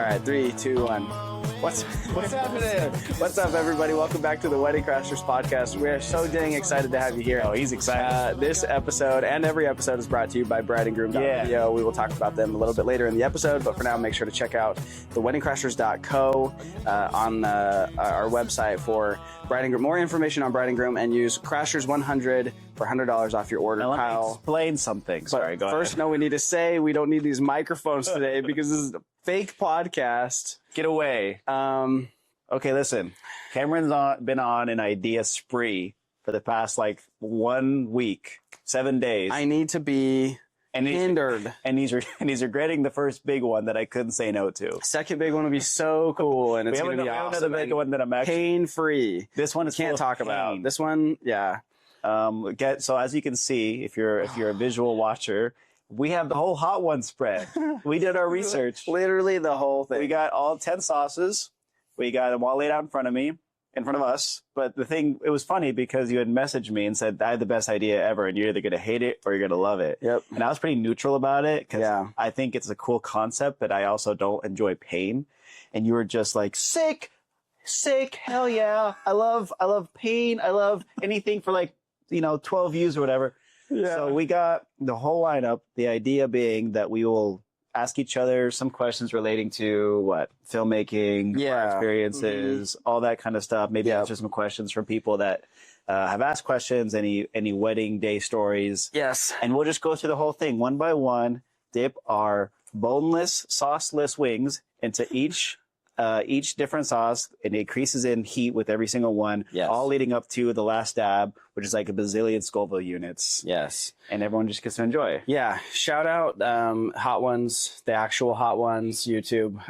right, 3, 2, 1. What's happening? What's up, everybody? Welcome back to the Wedding Crashers podcast. We are so dang excited to have you here. Oh, he's excited. This episode and every episode is brought to you by Bride and Groom Video. We will talk about them a little bit later in the episode, but for now, make sure to check out theweddingcrashers.co on our website for Bride and Groom. More information on Bride and Groom, and use Crashers100 for $100 off your order. Now, let me Kyle, explain something. Sorry, go first, ahead. No, we need to say we don't need these microphones today because this is a fake podcast. Get away. Okay, listen. Cameron's been on an idea spree for the past 1 week, 7 days. I need to be hindered. And he's regretting the first big one that I couldn't say no to. Second big one would be so cool, and it's going to be awesome. Another big one that I'm actually pain-free. This one is can't talk about. This one, yeah. So as you can see, if you're a visual watcher, we have the whole Hot One spread. We did our research. Literally the whole thing. We got all 10 sauces. We got them all laid out in front of us. But the thing, it was funny because you had messaged me and said, I had the best idea ever, and you're either going to hate it or you're going to love it. Yep. And I was pretty neutral about it because I think it's a cool concept, but I also don't enjoy pain. And you were just like, sick, hell yeah. I love pain. I love anything for 12 views or whatever. Yeah. So we got the whole lineup, the idea being that we will ask each other some questions relating to filmmaking, experiences, all that kind of stuff. Maybe answer some questions from people that have asked questions, any wedding day stories. Yes. And we'll just go through the whole thing one by one, dip our boneless, sauceless wings into each different sauce, and it increases in heat with every single one, all leading up to the last dab, which is like a bazillion Scoville units. Yes. And everyone just gets to enjoy. Yeah. Shout out Hot Ones, the actual Hot Ones YouTube.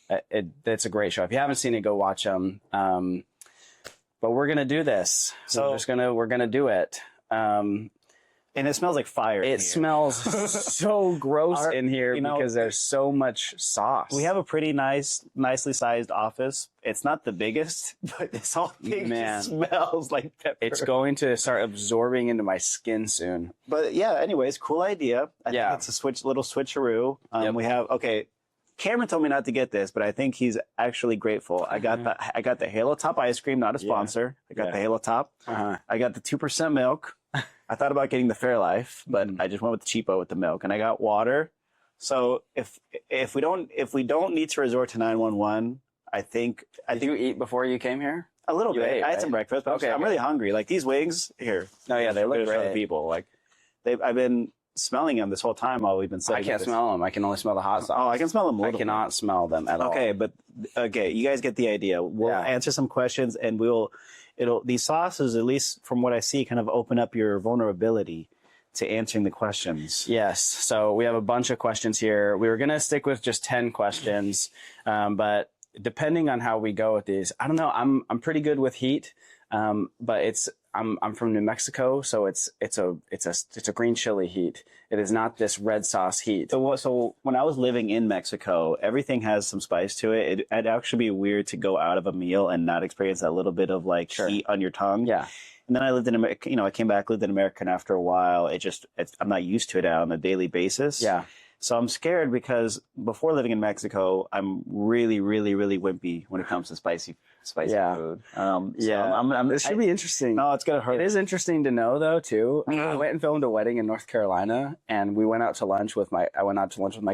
It's a great show. If you haven't seen it, go watch them. But we're going to do this. So we're going to do it. And it smells like fire. It smells so gross in here because there's so much sauce. We have a pretty nicely sized office. It's not the biggest, but this whole thing smells like pepper. It's going to start absorbing into my skin soon. But yeah, anyways, cool idea. I think it's a little switcheroo. We have, Cameron told me not to get this, but I think he's actually grateful. I got the Halo Top ice cream, not a sponsor. I got the Halo Top. I got the 2% milk. I thought about getting the Fairlife, but I just went with the cheapo with the milk, and I got water. So if we don't need to resort to 911, I think. Did you eat before you came here? A little bit. I had some breakfast, but I'm really hungry. Like these wings here. Oh yeah, they look great. For people. I've been smelling them this whole time while we've been sitting. I can't smell them. I can only smell the hot sauce. Oh, I can smell them. I cannot smell them at all. Okay, you guys get the idea. We'll answer some questions, and these sauces, at least from what I see, kind of open up your vulnerability to answering the questions. Yes. So we have a bunch of questions here. We were going to stick with just 10 questions, but depending on how we go with these, I don't know. I'm pretty good with heat, but I'm from New Mexico, so it's a green chili heat. It is not this red sauce heat. So when I was living in Mexico, everything has some spice to it. It'd actually be weird to go out of a meal and not experience that little bit of heat on your tongue. Yeah. And then I lived in America. I came back, lived in America, and after a while, I'm not used to it on a daily basis. Yeah. So I'm scared because before living in Mexico, I'm really, really, really wimpy when it comes to spicy food. This should be interesting. No, it's gonna hurt. It is interesting to know though too. I went and filmed a wedding in North Carolina, and we went out to lunch with my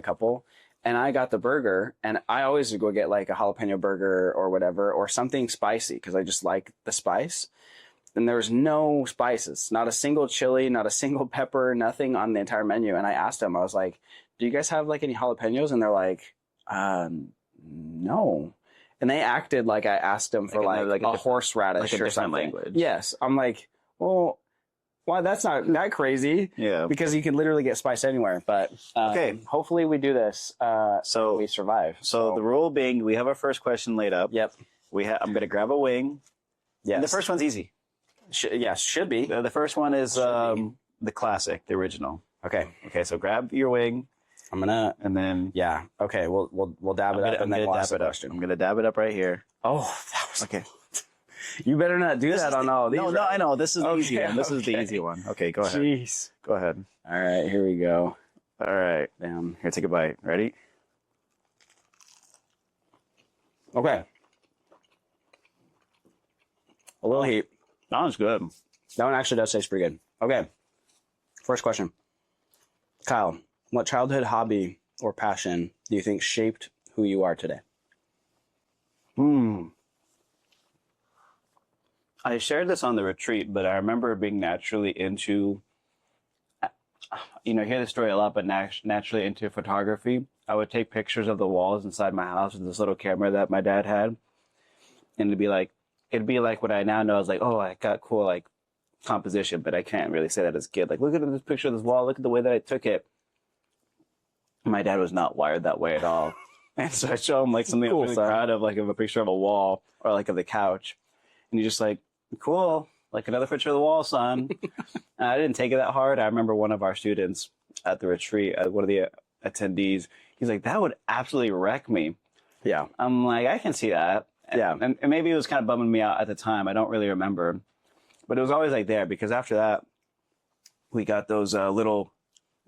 couple, and I got the burger, and I always go get a jalapeno burger or whatever, or something spicy because I just like the spice. And there was no spices, not a single chili, not a single pepper, nothing on the entire menu. And I asked them, I was like, do you guys have any jalapenos? And they're like, no. And they acted like I asked them for a horseradish or something. Language. Yes. I'm like, well, why? That's not that crazy. Yeah. Because you can literally get spice anywhere. But hopefully we do this. So we survive. So the rule being, we have our first question laid up. Yep. I'm going to grab a wing. Yes. And the first one's easy. Should be. The first one is the classic, the original. Okay. So grab your wing. I'm gonna, and then Okay, we'll dab it up and then we'll ask the question. I'm gonna dab it up right here. Oh, that was okay. You better not do that on all these. No, I know. This is the easy one. This is the easy one. Okay, go ahead. Jeez. Go ahead. All right, here we go. All right. Damn. Here, take a bite. Ready? Okay. A little heat. That one's good. That one actually does taste pretty good. Okay. First question. Kyle, what childhood hobby or passion do you think shaped who you are today? I shared this on the retreat, but I remember being naturally into, you know, I hear this story a lot, but naturally into photography. I would take pictures of the walls inside my house with this little camera that my dad had. And it'd be like what I now know is like, oh, I got cool, like, composition, but I can't really say that as a kid. Like, look at this picture of this wall. Look at the way that I took it. My dad was not wired that way at all. And so I show him like something cool, I'm really proud of, like of a picture of a wall or like of the couch. And he's just like, cool, like another picture of the wall, son. And I didn't take it that hard. I remember one of our students at the retreat, one of the attendees, he's like, that would absolutely wreck me. Yeah. I'm like, I can see that. Yeah. And maybe it was kind of bumming me out at the time. I don't really remember. But it was always like there, because after that, we got those little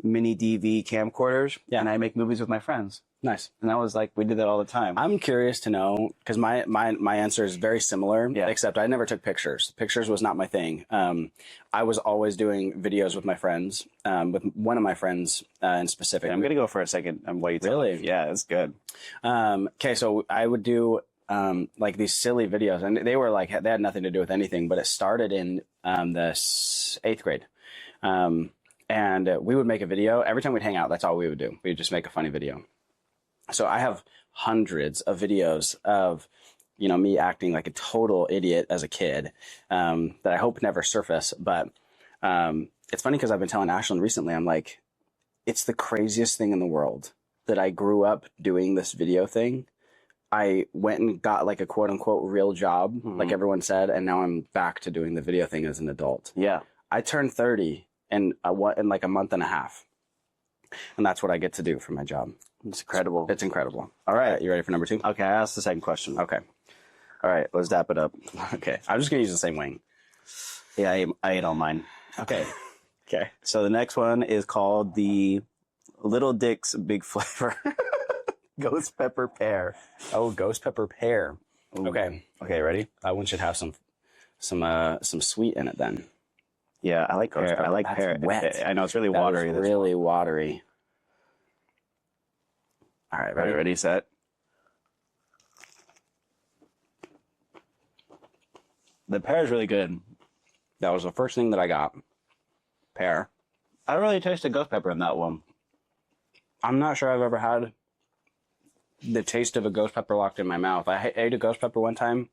mini DV camcorders. Yeah. And I make movies with my friends. Nice. And that was like, we did that all the time. I'm curious to know, because my answer is very similar, except I never took pictures. Pictures was not my thing. I was always doing videos with my friends, with one of my friends in specific. I'm going to go for a second while you tell me. Yeah, it's good. Okay, so I would do like these silly videos, and they were like, they had nothing to do with anything, but it started in the 8th grade. And we would make a video. Every time we'd hang out, that's all we would do. We'd just make a funny video. So I have hundreds of videos of, you know, me acting like a total idiot as a kid, that I hope never surface. But it's funny because I've been telling Ashlyn recently, I'm like, it's the craziest thing in the world that I grew up doing this video thing. I went and got like a quote unquote real job, like everyone said, and now I'm back to doing the video thing as an adult. Yeah. I turned 30 in like a month and a half. And that's what I get to do for my job. It's incredible. It's incredible. All right. You ready for number 2? Okay. I asked the second question. Okay. All right. Let's dap it up. Okay. I'm just going to use the same wing. Yeah, I ate all mine. Okay. Okay. So the next one is called the Little Dick's Big Flavor Ghost Pepper Pear. Oh, Ghost Pepper Pear. Ooh. Okay. Okay. Ready? That one should have some sweet in it then. Yeah, I like pear. I like That's pear. Wet. I know it's really watery. It's really watery. All right, ready, set. The pear is really good. That was the first thing that I got. Pear. I don't really taste the ghost pepper in that one. I'm not sure I've ever had the taste of a ghost pepper locked in my mouth. I ate a ghost pepper one time,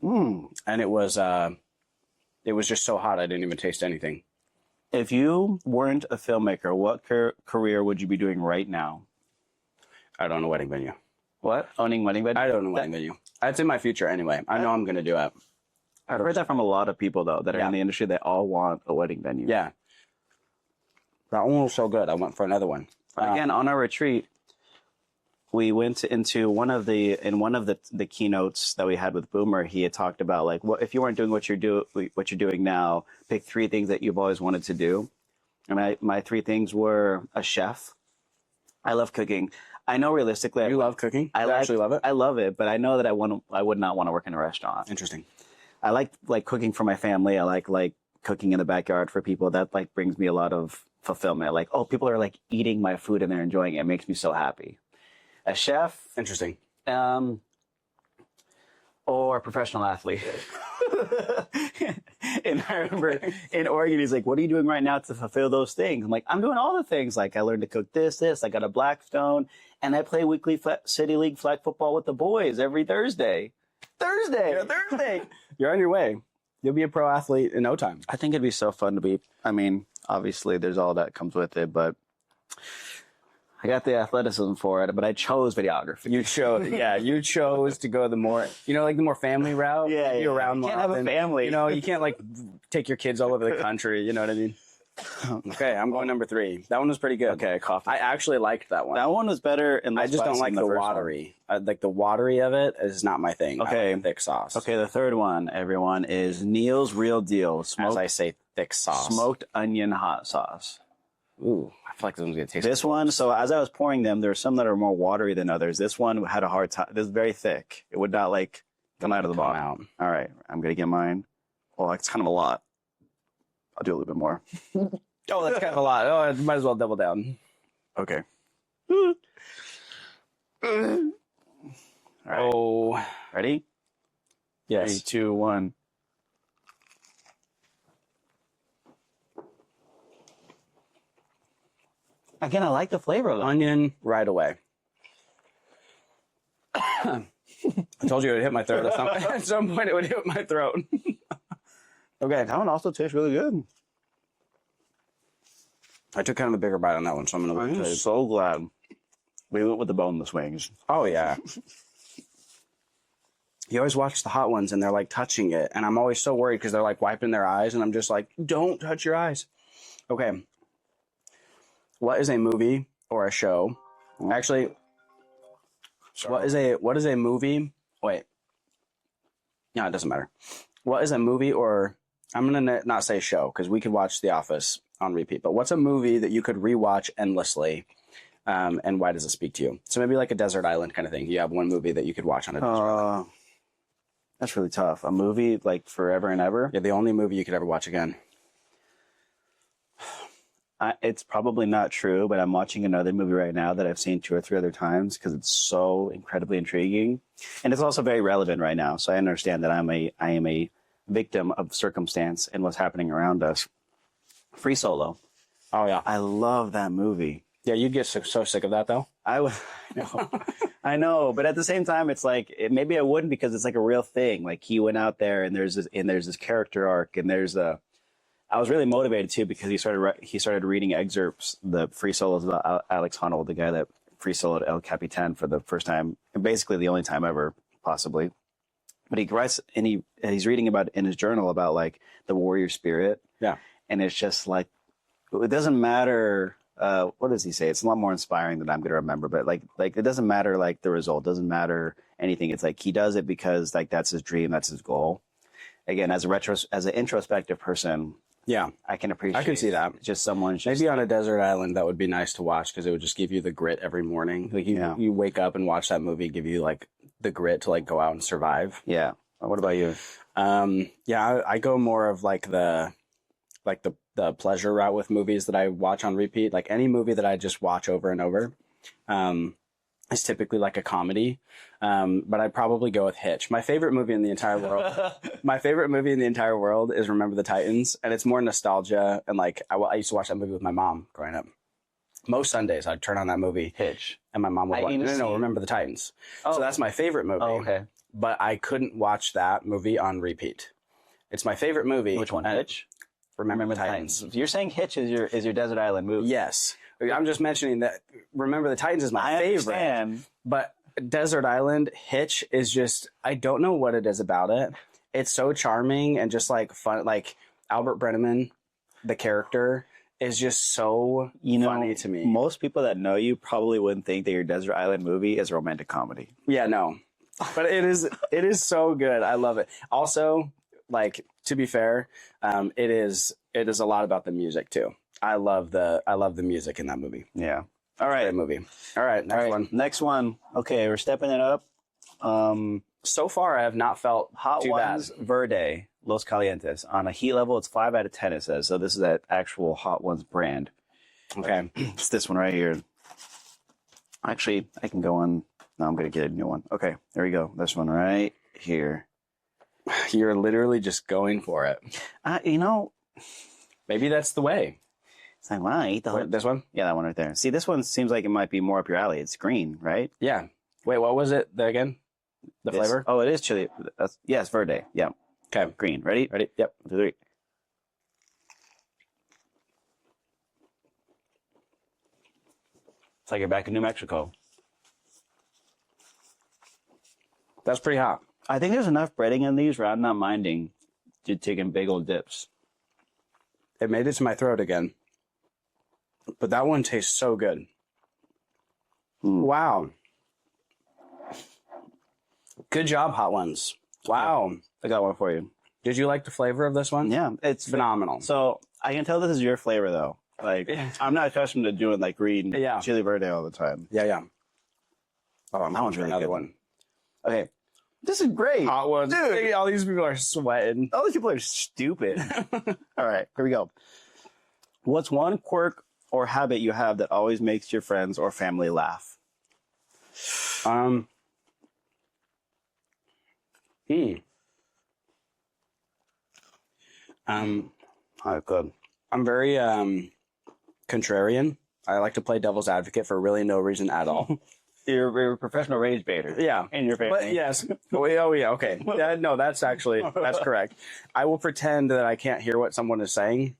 and it was just so hot I didn't even taste anything. If you weren't a filmmaker, what career would you be doing right now? I'd own a wedding venue. What? Owning wedding venue? I'd own a wedding venue. It's in my future anyway. I know I'm going to do it. I've heard that from a lot of people, though, that are in the industry that all want a wedding venue. Yeah. That one was so good. I went for another one. Again, on our retreat, we went into one of the keynotes that we had with Boomer. He had talked about, like, what if you weren't doing what you're doing now, pick 3 things that you've always wanted to do. And my 3 things were a chef. I love cooking. I know realistically, You love cooking? I actually love it. I love it, but I know that I would not want to work in a restaurant. Interesting. I like cooking for my family. I like cooking in the backyard for people. That like brings me a lot of fulfillment. Like, oh, people are like eating my food and they're enjoying it. It makes me so happy. A chef. Interesting. Or a professional athlete. And I remember in Oregon, he's like, what are you doing right now to fulfill those things? I'm like, I'm doing all the things. Like, I learned to cook this. I got a Blackstone, and I play weekly City League flag football with the boys every Thursday. Thursday! You're on your way. You'll be a pro athlete in no time. I think it'd be so fun to be, I mean, obviously there's all that comes with it, but I got the athleticism for it, but I chose videography. You chose to go the more, like the more family route. Yeah, Be around more you can't often. have a family. You can't like take your kids all over the country. You know what I mean? Okay, I'm going number 3. That one was pretty good. Okay, coffee. I actually liked that one. That one was better. And I just don't like the watery. Like the watery of it is not my thing. Okay, I like thick sauce. Okay, the third one, everyone, is Neil's Real Deal. As I say, thick sauce. Smoked onion hot sauce. Ooh, feel like this one's gonna taste. This one, so as I was pouring them, there are some that are more watery than others. This one had a hard time. This is very thick. It would not like come out of the bottom. All right, I'm gonna get mine. Oh, it's kind of a lot. I'll do a little bit more. Oh, that's kind of a lot. Oh, I might as well double down. Okay. All right. Oh, ready? Yes. 3, 2, 1. Again, I like the flavor of it. Onion right away. I told you it would hit my throat. At some point, it would hit my throat. Okay. That one also tastes really good. I took kind of a bigger bite on that one, so I'm so glad we went with the boneless wings. Oh, yeah. You always watch the hot ones, and they're, like, touching it. And I'm always so worried because they're, like, wiping their eyes. And I'm just like, don't touch your eyes. Okay. What is a movie or a show? Actually, what is a movie? Wait. No, it doesn't matter. What is a movie or... I'm going to not say show because we could watch The Office on repeat. But what's a movie that you could rewatch endlessly? And why does it speak to you? So maybe like a desert island kind of thing. You have one movie that you could watch on a desert island. That's really tough. A movie like forever and ever? Yeah, the only movie you could ever watch again. It's probably not true, but I'm watching another movie right now that I've seen 2 or 3 other times because it's so incredibly intriguing. And it's also very relevant right now. So I understand that I am a victim of circumstance and what's happening around us. Free Solo. Oh, yeah. I love that movie. Yeah, you'd get so sick of that, though. I know, but at the same time, it's like maybe I wouldn't because it's like a real thing. Like he went out there and there's this character arc and I was really motivated too because he started reading excerpts, the Free Solos about Alex Honnold, the guy that free soloed El Capitan for the first time, and basically the only time ever, possibly. But he writes and he's reading about in his journal about like the warrior spirit. Yeah, and it's just like it doesn't matter. What does he say? It's a lot more inspiring than I'm going to remember, but like it doesn't matter, like the result doesn't matter anything. It's like he does it because like that's his dream, that's his goal. Again, as an introspective person, yeah, I can appreciate. I can see that. Just someone maybe on a desert island that would be nice to watch because it would just give you the grit every morning. Like you wake up and watch that movie, give you like the grit to like go out and survive. Yeah. What about you? Yeah, I go more of like the pleasure route with movies that I watch on repeat. Like any movie that I just watch over and over is typically like a comedy. But I'd probably go with Hitch. My favorite movie in the entire world. My favorite movie in the entire world is Remember the Titans, and it's more nostalgia. And like I used to watch that movie with my mom growing up. Most Sundays I'd turn on that movie, Hitch, and my mom would watch. No, Remember the Titans. Oh. So that's my favorite movie. Oh, okay. But I couldn't watch that movie on repeat. It's my favorite movie. Which one? Hitch? Remember the Titans. You're saying Hitch is your desert island movie. Yes. I'm just mentioning that Remember the Titans is my favorite. Understand. But Desert Island, Hitch is just, I don't know what it is about it. It's so charming and just like fun. Like Albert Brenneman, the character, is just so funny to me. Most people that know you probably wouldn't think that your Desert Island movie is a romantic comedy. Yeah, no. But it is so good. I love it. Also, like, to be fair, it is a lot about the music too. I love the music in that movie. Yeah. All right. Great movie. All right. Next one. Okay, we're stepping it up. So far, I have not felt Hot too Ones bad. Verde Los Calientes on a heat level. It's 5 out of 10. It says so. This is that actual Hot Ones brand. Okay, it's this one right here. Actually, I can go on. No, I'm gonna get a new one. Okay, there we go. This one right here. You're literally just going for it. Maybe that's the way. It's like, wow, eat the whole... This one? Yeah, that one right there. See, this one seems like it might be more up your alley. It's green, right? Yeah. Wait, what was it again? The flavor? Oh, it is chili. It's verde. Yeah. Okay. Green. Ready? Ready? Yep. 1, 2, 3. It's like you're back in New Mexico. That's pretty hot. I think there's enough breading in these where I'm not minding taking big old dips. It made it to my throat again. But that one tastes so good. Wow. Good job, Hot Ones. Wow. I got one for you. Did you like the flavor of this one? Yeah. It's phenomenal. So I can tell this is your flavor, though. Like, I'm not accustomed to doing like green chili verde all the time. Yeah. Oh, that one's really good. One. Okay. This is great. Hot ones. Dude, all these people are sweating. All these people are stupid. All right, here we go. What's one quirk or habit you have that always makes your friends or family laugh? All right, good. I'm very contrarian. I like to play devil's advocate for really no reason at all. You're a professional rage baiter. Yeah. In your family. But yes. Oh, yeah. Okay. No, that's correct. I will pretend that I can't hear what someone is saying.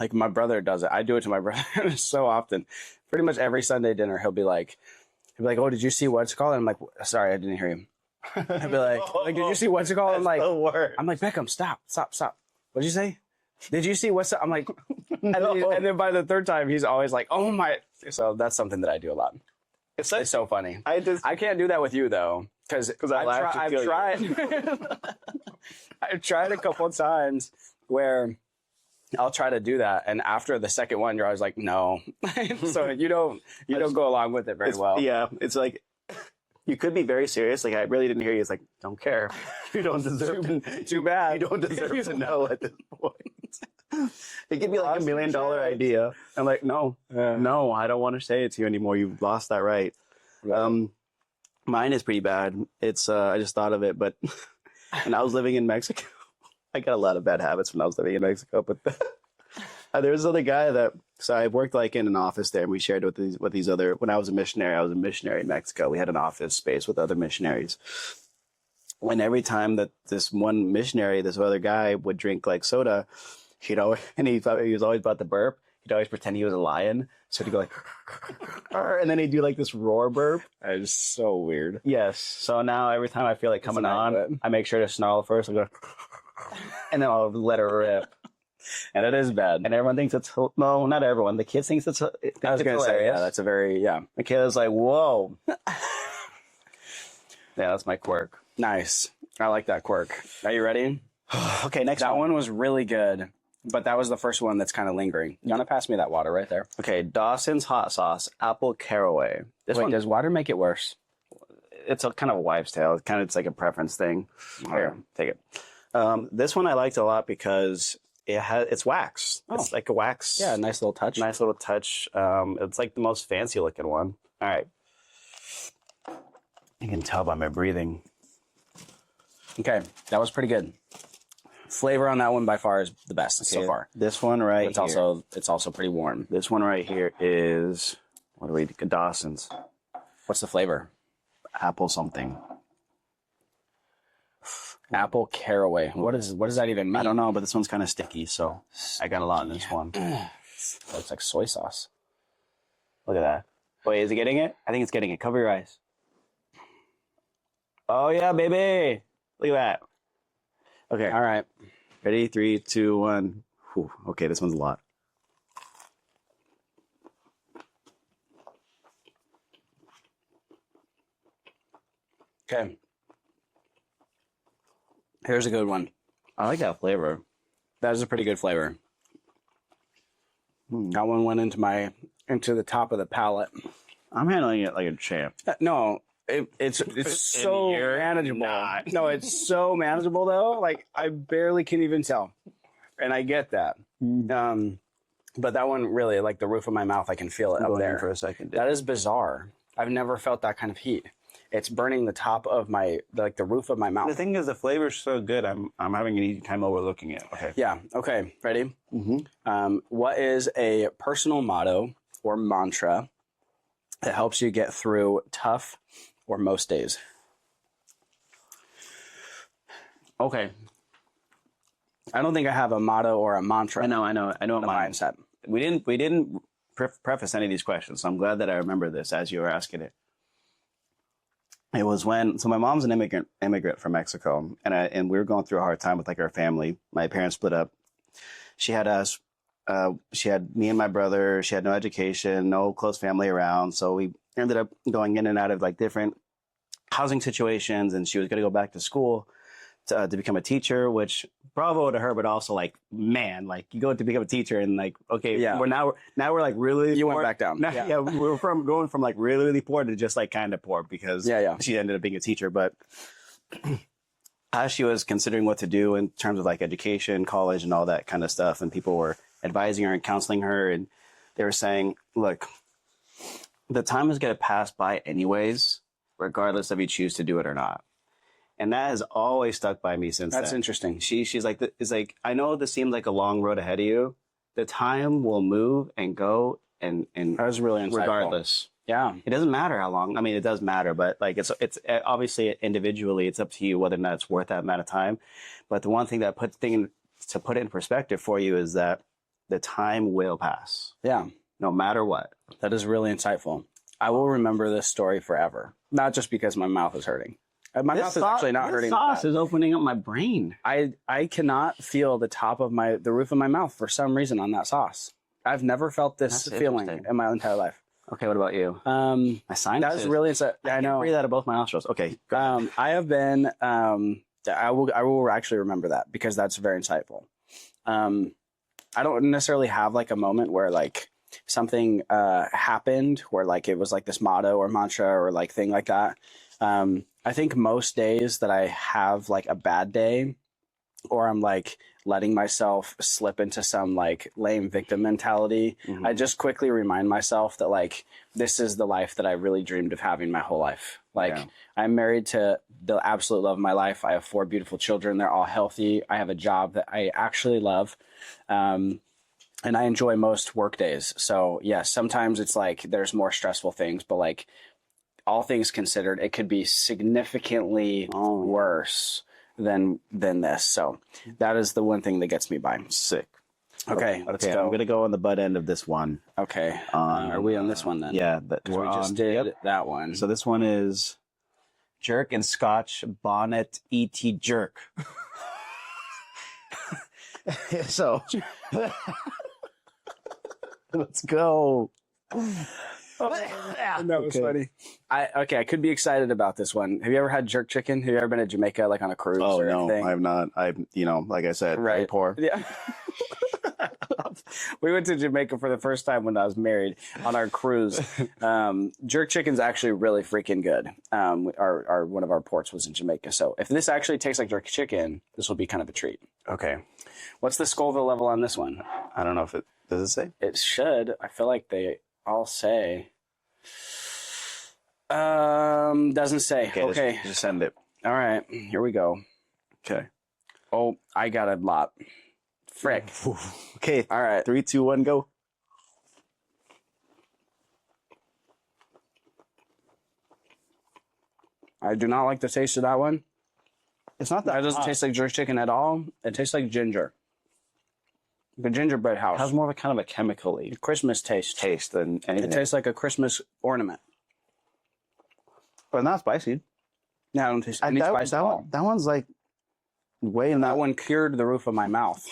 Like my brother does it. I do it to my brother so often. Pretty much every Sunday dinner, he'll be like, oh, did you see what's it called? And I'm like, sorry, I didn't hear you. I'd be like, did you see what's it called? I'm like, Beckham, stop. What'd you say? Did you see what's up? I'm like, and then by the third time, he's always like, oh my. So that's something that I do a lot. It's so funny. I can't do that with you though, because I've tried. I've tried a couple of times where I'll try to do that, and after the second one, you're always like, no. So you don't go along with it very well. Yeah, it's like you could be very serious. Like I really didn't hear you. It's like don't care. You don't deserve. Too bad. You don't deserve to know at this point. It could be like $1 million idea. I'm like, no, I don't want to say it to you anymore. You've lost that right. Mine is pretty bad. It's I just thought of it, but when I was living in Mexico, I got a lot of bad habits when I was living in Mexico. But there was another guy so I worked like in an office there, and we shared with these other. When I was a missionary in Mexico. We had an office space with other missionaries. And every time that this one missionary, this other guy would drink like soda, he was always about to burp. He'd always pretend he was a lion. So he'd go like, and then he'd do like this roar burp. That is so weird. Yes. So now every time I feel like coming on, I make sure to snarl first. I go, and then I'll let her rip. And it is bad. And everyone thinks it's, no, not everyone. The kids thinks it's, I was going to say, yeah, that's a very, yeah. Michaela's like, whoa. Yeah, that's my quirk. Nice. I like that quirk. Are you ready? Okay, next one. That one was really good, but that was the first one that's kind of lingering. You want to pass me that water right there? Okay, Dawson's hot sauce, apple caraway. Wait, does water make it worse? It's a kind of a wives' tale. It's like a preference thing. Here, take it. This one I liked a lot because it's wax. Oh. It's like a wax. Yeah, nice little touch. It's like the most fancy looking one. All right. You can tell by my breathing. Okay, that was pretty good. Flavor on that one by far is the best so far. This one right here. It's also pretty warm. This one right here is Dawson's. What's the flavor? Apple something. Apple caraway. What does that even mean? I don't know, but this one's kind of sticky, so I got a lot in this one. It's like soy sauce. Look at that. Wait, is it getting it? I think it's getting it. Cover your eyes. Oh yeah, baby. Look at that. Okay. All right. Ready? 3, 2, 1. Whew. Okay, this one's a lot. Okay. Here's a good one. I like that flavor. That is a pretty good flavor. That one went into the top of the palate. I'm handling it like a champ. No. It's so manageable. No, it's so manageable though. Like I barely can even tell, and I get that. But that one really, like the roof of my mouth, I can feel it up there for a second. That is bizarre. I've never felt that kind of heat. It's burning the top of the roof of my mouth. The thing is, the flavor's so good. I'm having an easy time overlooking it. Okay. Yeah. Okay. Ready? Mm-hmm. What is a personal motto or mantra that helps you get through tough or most days? Okay. I don't think I have a motto or a mantra. I know a mindset. We didn't preface any of these questions, so I'm glad that I remember this as you were asking it. It was so my mom's an immigrant from Mexico, and we were going through a hard time with like our family. My parents split up. She had us. She had me and my brother. She had no education, no close family around. So we ended up going in and out of like different housing situations, and she was going to go back to school to become a teacher, which bravo to her, but also like, man, like you go to become a teacher and like, okay, we're like really you poor. went back down. Yeah, we're going from like really, really poor to just like kind of poor because she ended up being a teacher. But as she was considering what to do in terms of like education, college, and all that kind of stuff, and people were advising her and counseling her, and they were saying, look, the time is going to pass by anyways, regardless if you choose to do it or not. And that has always stuck by me since That's then. interesting. She's like, it's like, I know this seems like a long road ahead of you. The time will move and go and that was really insightful. Regardless. Yeah. It doesn't matter how long. I mean, it does matter, but like it's obviously individually, it's up to you whether or not it's worth that amount of time. But the one thing that to put it in perspective for you is that the time will pass. Yeah. No matter what. That is really insightful. I will remember this story forever. Not just because my mouth is hurting. My mouth is actually not hurting. This sauce is opening up my brain. I cannot feel the roof of my mouth for some reason on that sauce. I've never felt this feeling in my entire life. Okay, what about you? My sinuses. That is really I know. Breathe out of both my nostrils. Okay. I have been. I will actually remember that because that's very insightful. I don't necessarily have like a moment where like something happened where like it was like this motto or mantra or like thing like that. I think most days that I have like a bad day or I'm like letting myself slip into some like lame victim mentality, I just quickly remind myself that like this is the life that I really dreamed of having my whole life. Like I'm married to the absolute love of my life. I have 4 beautiful children. They're all healthy. I have a job that I actually love. And I enjoy most work days. So yes, sometimes it's like there's more stressful things, but like all things considered, it could be significantly worse than this. So that is the one thing that gets me by. Sick. Okay, let's go. I'm going to go on the butt end of this one. Okay. Are we on this one then? Yeah. We just did that one. So this one is Jerk and Scotch Bonnet E.T. Jerk. So let's go. That was funny. I could be excited about this one. Have you ever had jerk chicken? Have you ever been to Jamaica, like on a cruise? Oh, or no, anything? I have not. Like I said, very poor. Yeah. We went to Jamaica for the first time when I was married on our cruise. Jerk chicken's actually really freaking good. Our one of our ports was in Jamaica. So if this actually tastes like jerk chicken, this will be kind of a treat. Okay. What's the Scoville level on this one? I don't know if does it say? It should. I feel like they all say. Doesn't say. Okay. Just send it. All right. Here we go. Okay. Oh, I got a lot. Frick. Okay. All right. 3, 2, 1, go. I do not like the taste of that one. It's not that. That doesn't taste like jerk chicken at all. It tastes like ginger. The gingerbread house. It has more of a kind of a chemical-y Christmas taste than anything. It tastes like a Christmas but not spicy. No, I don't taste any spice at all. That one's like way in that one cured the roof of my mouth.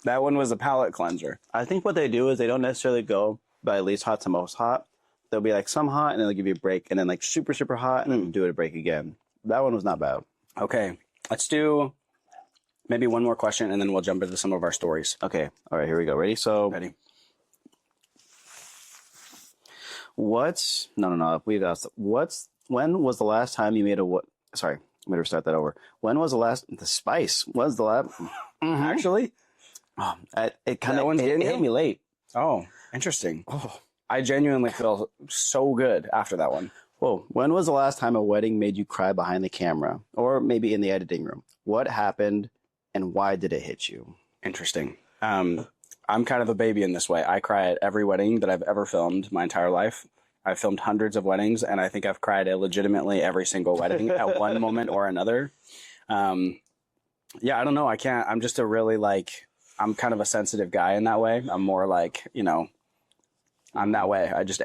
That one was a palate cleanser. I think what they do is they don't necessarily go by least hot to most hot. They'll be like some hot and then they'll give you a break and then like super, super hot and then do it a break again. That one was not bad. Okay. Let's do maybe one more question and then we'll jump into some of our stories. Okay. All right. Here we go. Ready? So. Ready. No. We've asked. When was the last time you made sorry. I'm going to restart that over. When was the last, Actually? It kind of hit me late. Oh, interesting. Oh, I genuinely feel so good after that one. Whoa. When was the last time a wedding made you cry behind the camera or maybe in the editing room? What happened and why did it hit you? Interesting. I'm kind of a baby in this way. I cry at every wedding that I've ever filmed my entire life. I've filmed hundreds of weddings and I think I've cried at legitimately every single wedding at one moment or another. Yeah, I don't know. I'm just a really I'm kind of a sensitive guy in that way. I'm more like, I'm that way. I just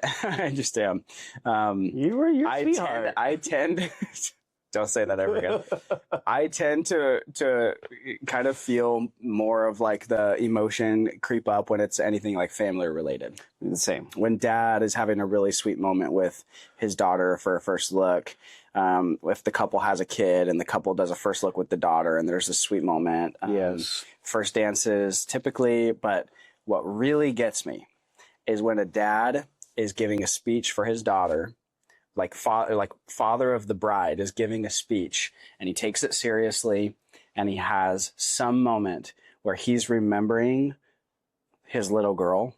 am. You're a sweetheart. I tend Don't say that ever again. I tend to kind of feel more of like the emotion creep up when it's anything like family related. The same. When dad is having a really sweet moment with his daughter for a first look, if the couple has a kid and the couple does a first look with the daughter and there's a sweet moment. Yes. First dances typically, but what really gets me is when a dad is giving a speech for his daughter, like father of the bride is giving a speech and he takes it seriously and he has some moment where he's remembering his little girl.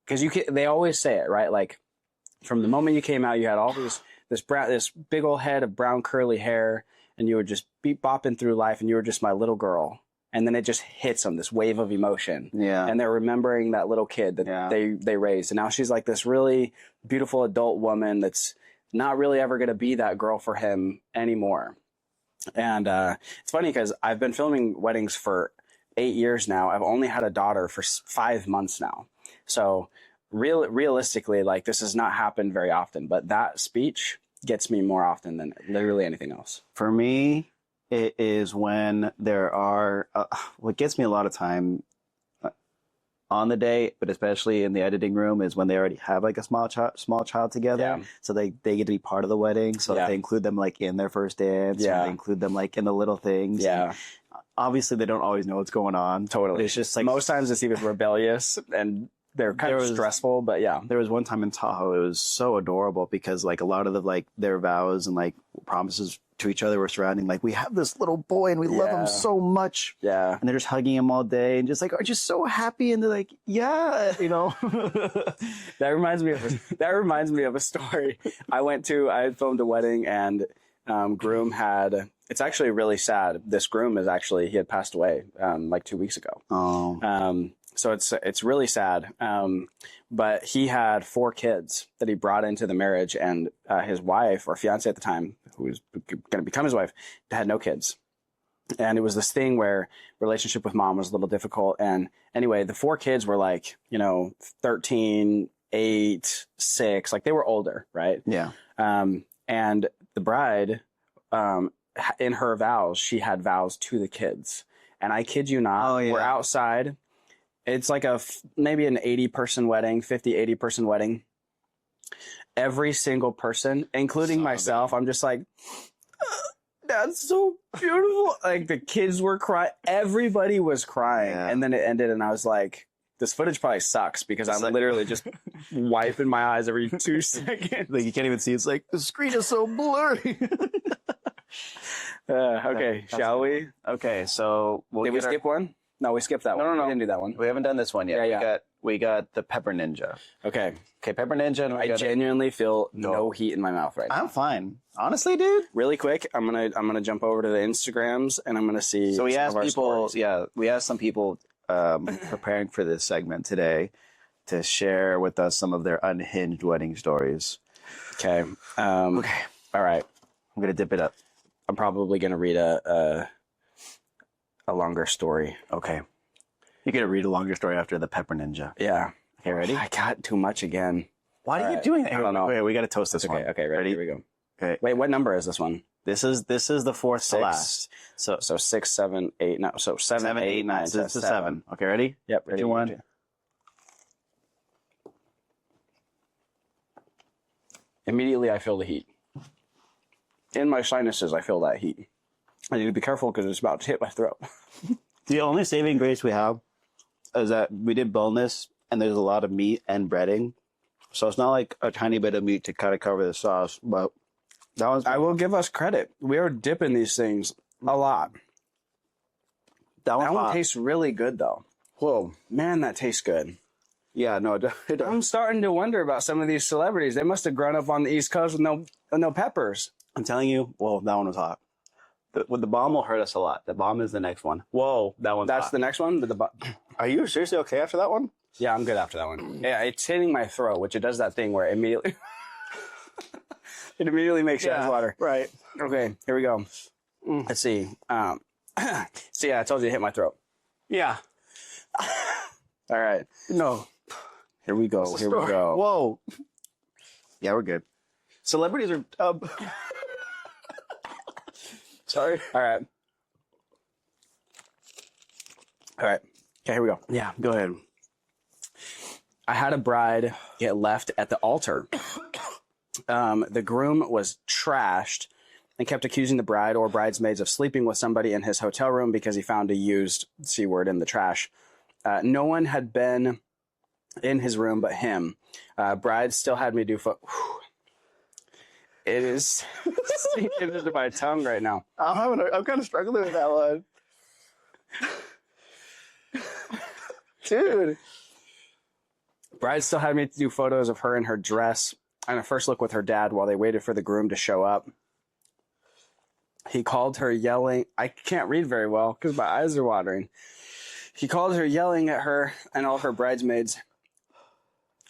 Because they always say it, right? Like from the moment you came out, you had all this big old head of brown curly hair and you were just beep bopping through life and you were just my little girl. And then it just hits them, this wave of emotion. Yeah. And they're remembering that little kid that they raised. And now she's like this really beautiful adult woman that's not really ever going to be that girl for him anymore. And it's funny because I've been filming weddings for 8 years now. I've only had a daughter for 5 months now. So realistically, like this has not happened very often. But that speech gets me more often than literally anything else. For me, it is when there are, what gets me a lot of time on the day, but especially in the editing room, is when they already have like a small child together. Yeah. So they get to be part of the wedding. So they include them like in their first dance. Yeah. Or they include them like in the little things. Yeah. And obviously they don't always know what's going on. Totally. It's just like most times it's even rebellious and they're kind of stressful, but yeah. There was one time in Tahoe, it was so adorable because like a lot of the like their vows and like promises to each other were surrounding like we have this little boy and we love him so much. Yeah. And they're just hugging him all day and just like are just so happy and they're like, yeah, you know. That reminds me of a story. I filmed a wedding and Groom it's actually really sad. This groom he had passed away like 2 weeks ago. Oh. So it's really sad. But he had 4 kids that he brought into the marriage, and his wife or fiance at the time, who was going to become his wife, had no kids. And it was this thing where relationship with mom was a little difficult. And anyway, the 4 kids were like, 13, 8, 6, like they were older, right? Yeah. And the bride, in her vows, she had vows to the kids. And I kid you not, we're outside. It's like maybe an 80-person wedding, 50, 80-person wedding. Every single person, including myself, I'm just like, that's so beautiful. Like the kids were crying. Everybody was crying. Yeah. And then it ended and I was like, this footage probably sucks because I'm literally just wiping my eyes every 2 seconds. Like you can't even see. It's like the screen is so blurry. Okay, shall we? Okay, so did we skip one? No, we skipped that one. No. We didn't do that one. We haven't done this one yet. Yeah. We got the Pepper Ninja. Okay, Pepper Ninja. And I genuinely feel no heat in my mouth right now. I'm fine. Honestly, dude. Really quick, I'm gonna jump over to the Instagrams and I'm gonna see. So we asked people. Stories. Yeah, we asked some people preparing for this segment today to share with us some of their unhinged wedding stories. Okay. Okay. All right. I'm gonna dip it up. I'm probably gonna read a longer story. Okay. You're going to read a longer story after the Pepper Ninja. Yeah. Okay, ready? I got too much again. Why are you doing that? I don't know. Wait, we got to toast this one. Okay, ready? Here we go. Okay. Wait, what number is this one? This is the fourth to last. So 6, 7, 8. No, so 7, 8, 9. So it's 7. Okay, ready? Yep. Ready. 2, 1. Immediately, I feel the heat. In my sinuses, I feel that heat. I need to be careful because it's about to hit my throat. The only saving grace we have is that we did boneless and there's a lot of meat and breading. So it's not like a tiny bit of meat to kind of cover the sauce, but that was. I will give us credit. We are dipping these things a lot. That one tastes really good though. Whoa. Man, that tastes good. Yeah, no, it I'm starting to wonder about some of these celebrities. They must have grown up on the East Coast with no peppers. I'm telling you, well, that one was hot. The bomb will hurt us a lot. The bomb is the next one. Whoa, that one's That's hot. the next one? Are you seriously okay after that one? Yeah, I'm good after that one. Yeah, it's hitting my throat, which it does that thing where it immediately makes your eyes water. Right. Okay, here we go. Let's see. So yeah, I told you to hit my throat. Yeah. All right. No. Here we go. Here we go. Whoa. Yeah, we're good. Celebrities are... Sorry. All right. Okay, here we go. Yeah, go ahead. I had a bride get left at the altar. The groom was trashed and kept accusing the bride or bridesmaids of sleeping with somebody in his hotel room because he found a used C word in the trash. No one had been in his room but him. Bride still had me do It is sinking into my tongue right now. I'm kind of struggling with that one. Dude. Bride still had me do photos of her in her dress and a first look with her dad while they waited for the groom to show up. He called her yelling. I can't read very well because my eyes are watering. He called her yelling at her and all her bridesmaids.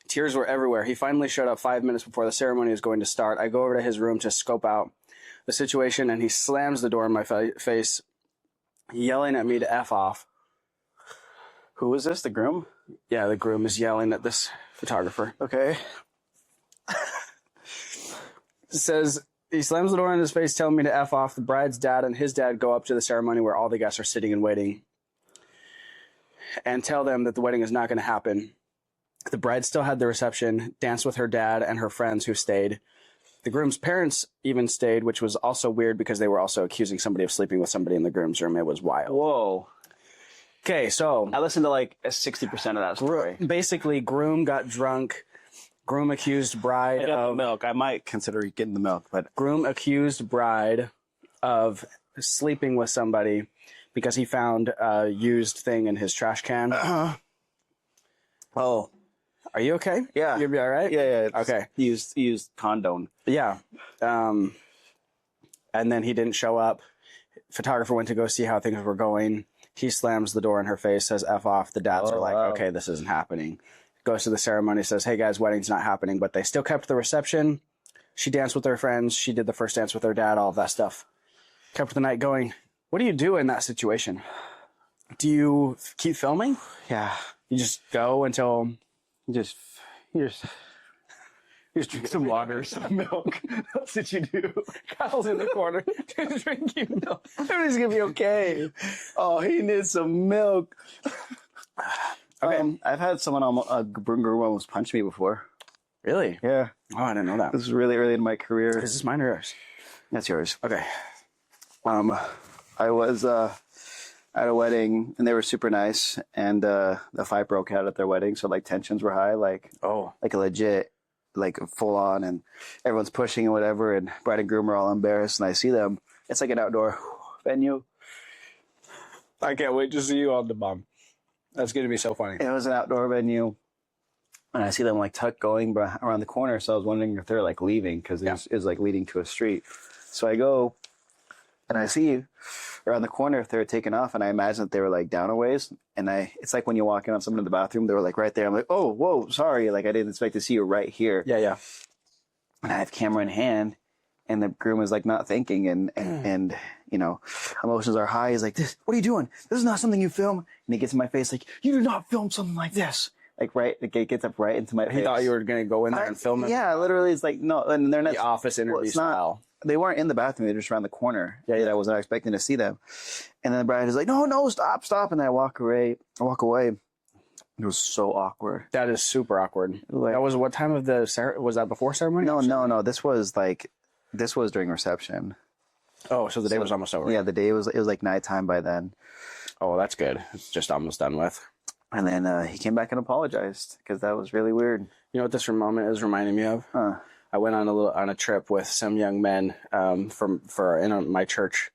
Tears were everywhere. He finally showed up 5 minutes before the ceremony was going to start. I go over to his room to scope out the situation, and he slams the door in my face, yelling at me to F off. Who is this? The groom? Yeah, the groom is yelling at this photographer. Okay. Says he slams the door in his face, telling me to F off. The bride's dad and his dad go up to the ceremony where all the guests are sitting and waiting and tell them that the wedding is not going to happen. The bride still had the reception, danced with her dad and her friends who stayed. The groom's parents even stayed, which was also weird because they were also accusing somebody of sleeping with somebody in the groom's room. It was wild. Whoa. Okay, so I listened to like 60% of that story. Basically, groom got drunk. Groom accused bride of milk. I might consider getting the milk, but groom accused bride of sleeping with somebody because he found a used thing in his trash can. Oh, are you okay? Yeah, you'll be all right. Yeah. Okay. Used condom. Yeah. And then he didn't show up. Photographer went to go see how things were going. He slams the door in her face, says F off. The dads are like, okay, this isn't happening. Goes to the ceremony, says, hey guys, wedding's not happening, but they still kept the reception. She danced with her friends. She did the first dance with her dad, all of that stuff. Kept the night going. What do you do in that situation? Do you keep filming? Yeah. You just go until... You just drink some water, some milk. That's what you do. Kyle's in the corner just drinking milk. Everything's going to be okay. Oh, he needs some milk. Okay. I've had someone a groom almost punch me before. Really? Yeah. Oh, I didn't know that. This was really early in my career. Is this mine or yours? That's yours. Okay. I was at a wedding and they were super nice, and the fight broke out at their wedding, so like tensions were high, like a legit, like full on, and everyone's pushing and whatever, and bride and groom are all embarrassed, and I see them. It's like an outdoor venue. I can't wait to see you on the bomb. That's going to be so funny. It was an outdoor venue, and I see them like going around the corner, so I was wondering if they're like leaving because it's like leading to a street. So I go, and I see around the corner if they were taking off, and I imagine that they were like down a ways. And it's like when you walk in on someone in the bathroom, they were like right there. I'm like, oh, whoa, sorry. Like I didn't expect to see you right here. Yeah. And I have camera in hand, and the groom was like not thinking, and you know, emotions are high. He's like, what are you doing? This is not something you film. And he gets in my face like, you do not film something like this. Like it gets up right into my face. He thought you were going to go in there and film it? Yeah, literally. It's like, no, and they're not. The office interview style. They weren't in the bathroom. They were just around the corner. Yeah. I was not expecting to see them. And then the bride is like, no, stop. And then I walk away. It was so awkward. That is super awkward. Like, that was what time of the was that before ceremony? No. This was during reception. Oh, so the day was almost over. Yeah, it was like nighttime by then. Oh, that's good. It's just almost done with. And then he came back and apologized because that was really weird. You know what this moment is reminding me of? I went on a trip with some young men in my church,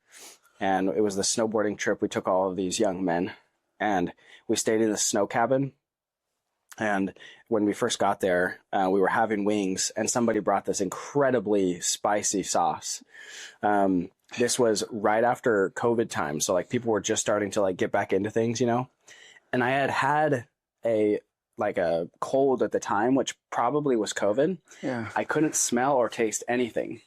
and it was the snowboarding trip. We took all of these young men, and we stayed in a snow cabin. And when we first got there, we were having wings, and somebody brought this incredibly spicy sauce. This was right after COVID time, so like people were just starting to like get back into things, you know. And I had a cold at the time, which probably was COVID. Yeah. I couldn't smell or taste anything.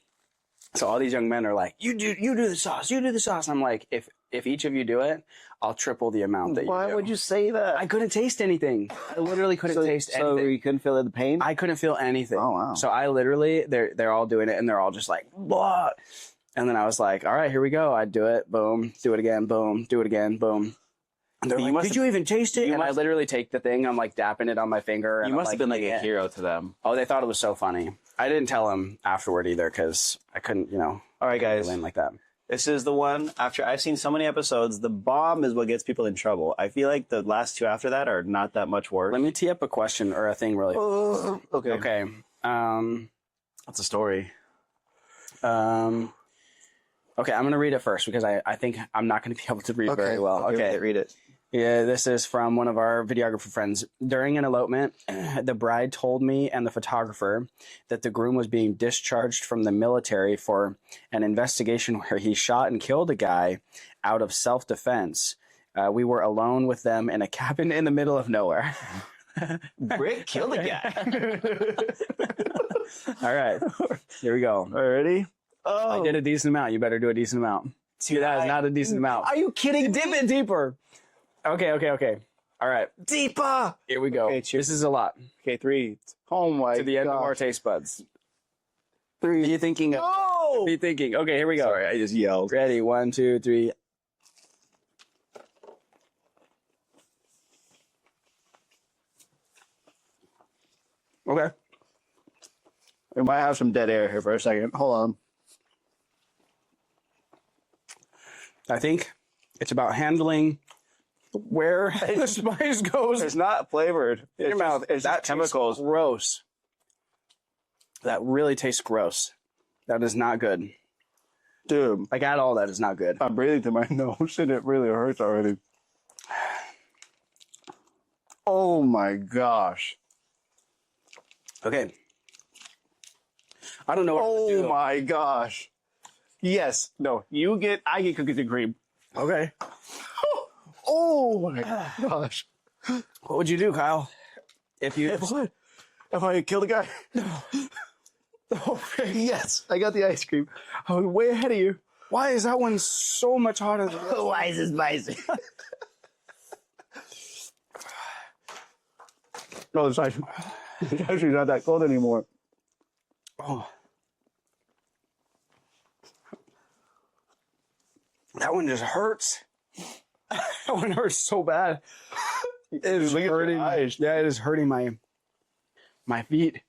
So all these young men are like, you do the sauce. And I'm like, if each of you do it, I'll triple the amount that you do. Why would you say that? I couldn't taste anything. I literally couldn't taste anything. So you couldn't feel the pain? I couldn't feel anything. Oh, wow. So I literally, they're all doing it, and they're all just like, blah. And then I was like, all right, here we go. I'd do it. Boom. Do it again. Boom. Do it again. Boom. And they're like, did you even taste it? And I literally take the thing. I'm like dapping it on my finger. You must have been like a hero to them. Oh, they thought it was so funny. I didn't tell them afterward either because I couldn't, All right, guys. Like that. This is the one, after I've seen so many episodes, the bomb is what gets people in trouble. I feel like the last two after that are not that much worse. Let me tee up a question or a thing really. Okay. Okay. That's a story. Okay, I'm going to read it first because I think I'm not going to be able to read very well. Okay, read it. Yeah, this is from one of our videographer friends. During an elopement, the bride told me and the photographer that the groom was being discharged from the military for an investigation where he shot and killed a guy out of self-defense. We were alone with them in a cabin in the middle of nowhere. Brick killed a guy. All right, here we go. Ready? Oh, I did a decent amount. You better do a decent amount. See, that is not a decent amount. Are you kidding? Dip it deeper. Okay. All right. Deeper. Here we go. Okay, this is a lot. Okay, 3. Oh my god. To the end of our taste buds. 3. Are you thinking? No. Are you thinking? Okay, here we go. Sorry, I just yelled. Ready? 1, 2, 3. Okay. We might have some dead air here for a second. Hold on. I think it's about handling where the spice goes. It's not flavored. In your mouth. It's that chemicals. Gross. That really tastes gross. That is not good. Dude. Like at all, that is not good. I'm breathing through my nose and it really hurts already. Oh my gosh. Okay. I don't know what to do. Oh my gosh. Yes. No. I get cookies and cream. Okay. Oh my gosh. What would you do, Kyle? If I killed a guy? No. Oh, yes. I got the ice cream. I was way ahead of you. Why is that one so much hotter than the Why is it spicy? No, it's actually not that cold anymore. Oh. That one just hurts. That one hurts so bad. It is hurting. Yeah, it is hurting my feet.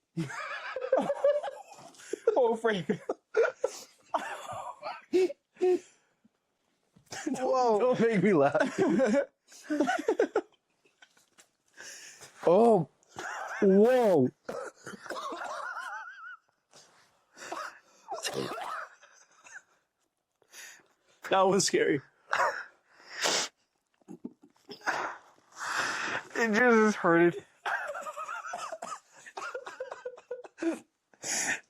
Oh, freak. Whoa. Don't make me laugh. Oh. Whoa. That was scary. It just hurted.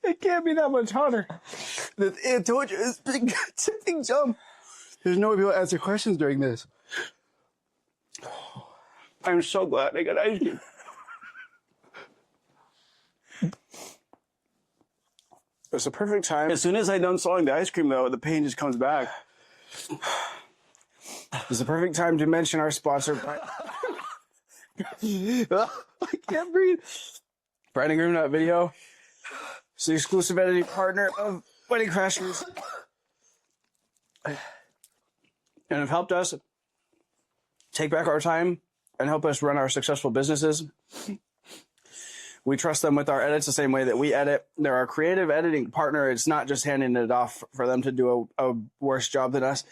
It can't be that much hotter. I told you, it's a big jump. There's no way people answer questions during this. I'm so glad I got ice cream. It's a perfect time. As soon as I'm done swallowing the ice cream, though, the pain just comes back. It's the perfect time to mention our sponsor. I can't breathe. Bride and Groom Video. It's the exclusive editing partner of Wedding Crashers. And have helped us take back our time and help us run our successful businesses. We trust them with our edits the same way that we edit. They're our creative editing partner. It's not just handing it off for them to do a worse job than us.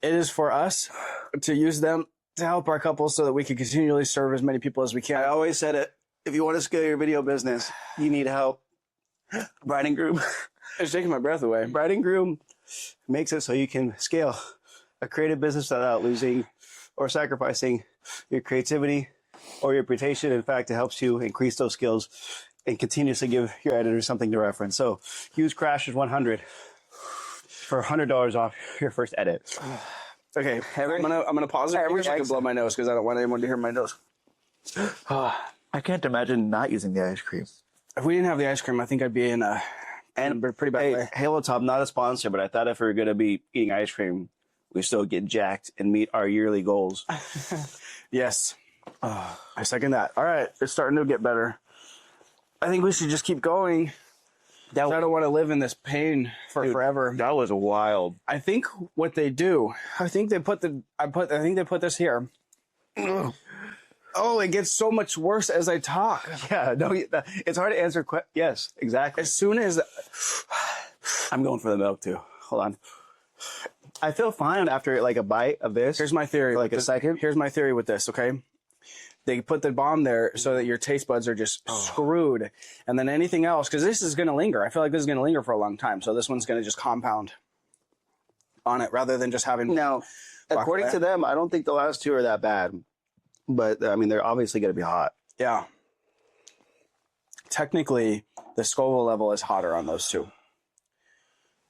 It is for us to use them to help our couples so that we can continually serve as many people as we can. I always said it. If you want to scale your video business, you need help. Bride and Groom. It's taking my breath away. Bride and Groom makes it so you can scale a creative business without losing or sacrificing your creativity or your reputation. In fact, it helps you increase those skills and continuously give your editor something to reference. So use Crashers 100 for $100 off your first edit. Okay, I'm gonna pause it so I can blow my nose because I don't want anyone to hear my nose. I can't imagine not using the ice cream. If we didn't have the ice cream, I think I'd be in a pretty bad way. Halo Top, not a sponsor, but I thought if we were going to be eating ice cream, we still get jacked and meet our yearly goals. Yes. I second that. All right, it's starting to get better. I think we should just keep going I don't want to live in this pain for forever. That was wild. I think what they do, I think they put this here. Oh, it gets so much worse as I talk. Yeah, no, it's hard to answer. Yes, exactly. As soon as I'm going for the milk too. Hold on. I feel fine after like a bite of this. Here's my theory. For like a second. Here's my theory with this, okay? They put the bomb there so that your taste buds are just screwed. And then anything else, because this is going to linger. I feel like this is going to linger for a long time. So this one's going to just compound on it rather than just having... Now, according to them, I don't think the last two are that bad. But, I mean, they're obviously going to be hot. Yeah. Technically, the Scoville level is hotter on those two.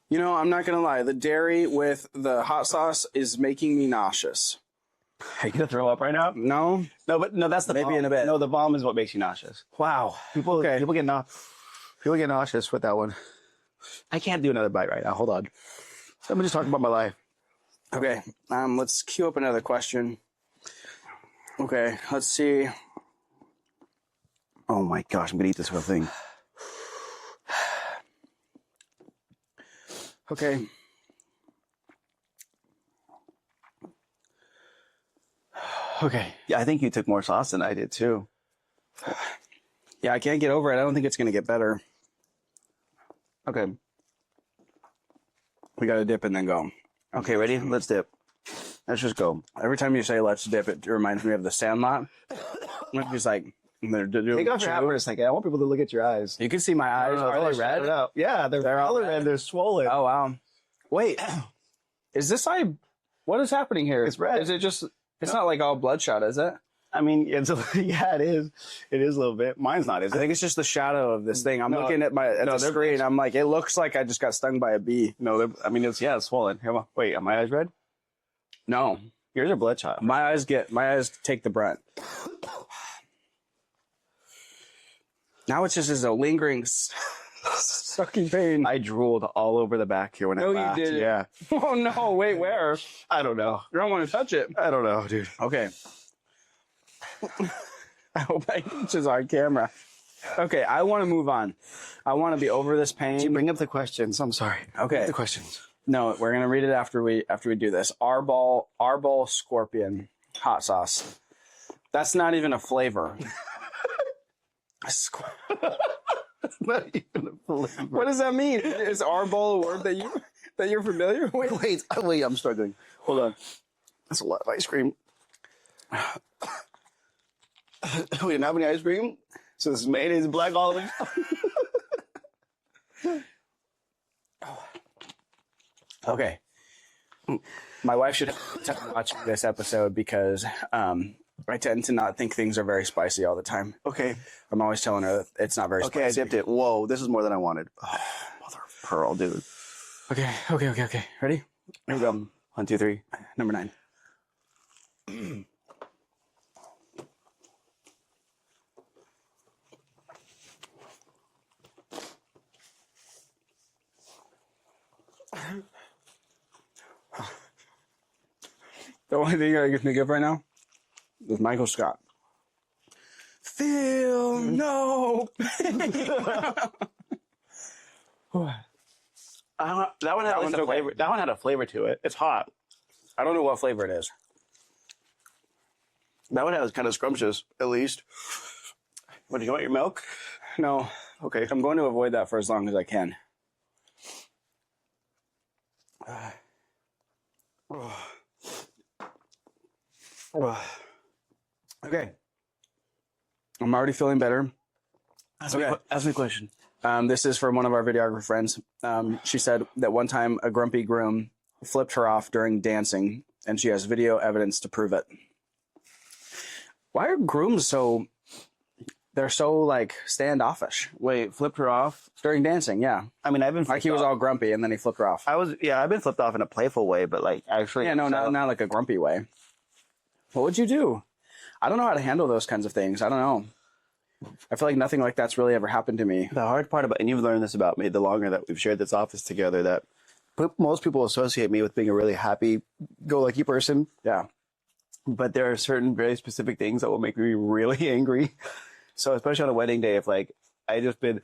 You know, I'm not going to lie. The dairy with the hot sauce is making me nauseous. Are you going to throw up right now? No? No, that's the Maybe bomb. in a bit. No, the bomb is what makes you nauseous. Wow. People get nauseous with that one. I can't do another bite right now. Hold on. Let me just talk about my life. Okay. Let's queue up another question. Okay. Let's see. Oh my gosh, I'm going to eat this whole thing. Okay. Okay. Yeah, I think you took more sauce than I did too. Yeah, I can't get over it. I don't think it's going to get better. Okay. We got to dip and then go. Okay, ready? Let's dip. Let's just go. Every time you say let's dip, it reminds me of the Sandlot. It's just like... Take off your hat for a second. I want people to look at your eyes. You can see my eyes. Are they red? Yeah, they're all red. They're swollen. Oh, wow. Wait. Is this eye... What is happening here? It's red. Is it just... It's not like all bloodshot, is it? I mean, yeah, it is. It is a little bit. Mine's not, is it? I think it's just the shadow of this thing. I'm looking at the screen. I'm like, it looks like I just got stung by a bee. No, I mean, it's swollen. Here, wait, are my eyes red? No. Yours are bloodshot. My eyes take the brunt. Now it's just as a lingering sucking pain. I drooled all over the back here when I laughed. You did. Yeah. Oh no! Wait, where? I don't know. You don't want to touch it. I don't know, dude. Okay. I hope I reaches on camera. Okay, I want to move on. I want to be over this pain. Did you bring up the questions? I'm sorry. Okay. The questions. No, we're gonna read it after we do this. Arbol Scorpion hot sauce. That's not even a flavor. Not even a flavor. What does that mean? Is arbol a word that you're familiar with? Wait, I'm struggling. Hold on. That's a lot of ice cream. We didn't have any ice cream, so this is mayonnaise and black olive. Okay. My wife should watch this episode because I tend to not think things are very spicy all the time. Okay. I'm always telling her that it's not very spicy. Okay, I dipped it. Whoa, this is more than I wanted. Oh, mother of pearl, dude. Okay. Ready? Here we go. 1, 2, 3. Number 9. The only thing I can think of right now is Michael Scott. Feel no pain. That one had a flavor. That one had a flavor to it. It's hot. I don't know what flavor it is. That one was kind of scrumptious, at least. What, do you want your milk? No. Okay. I'm going to avoid that for as long as I can. Okay. I'm already feeling better. Ask me a question. This is from one of our videographer friends. She said that one time a grumpy groom flipped her off during dancing, and she has video evidence to prove it. Why are grooms so... They're so, like, standoffish. Wait, flipped her off? During dancing, yeah. I mean, I've been like he was all grumpy, and then he flipped her off. I've been flipped off in a playful way, but, like, actually... Yeah, no, not like a grumpy way. What would you do? I don't know how to handle those kinds of things. I don't know. I feel like nothing like that's really ever happened to me. The hard part about, and you've learned this about me the longer that we've shared this office together, that most people associate me with being a really happy-go-lucky person. Yeah. But there are certain very specific things that will make me really angry. So especially on a wedding day, if like I just been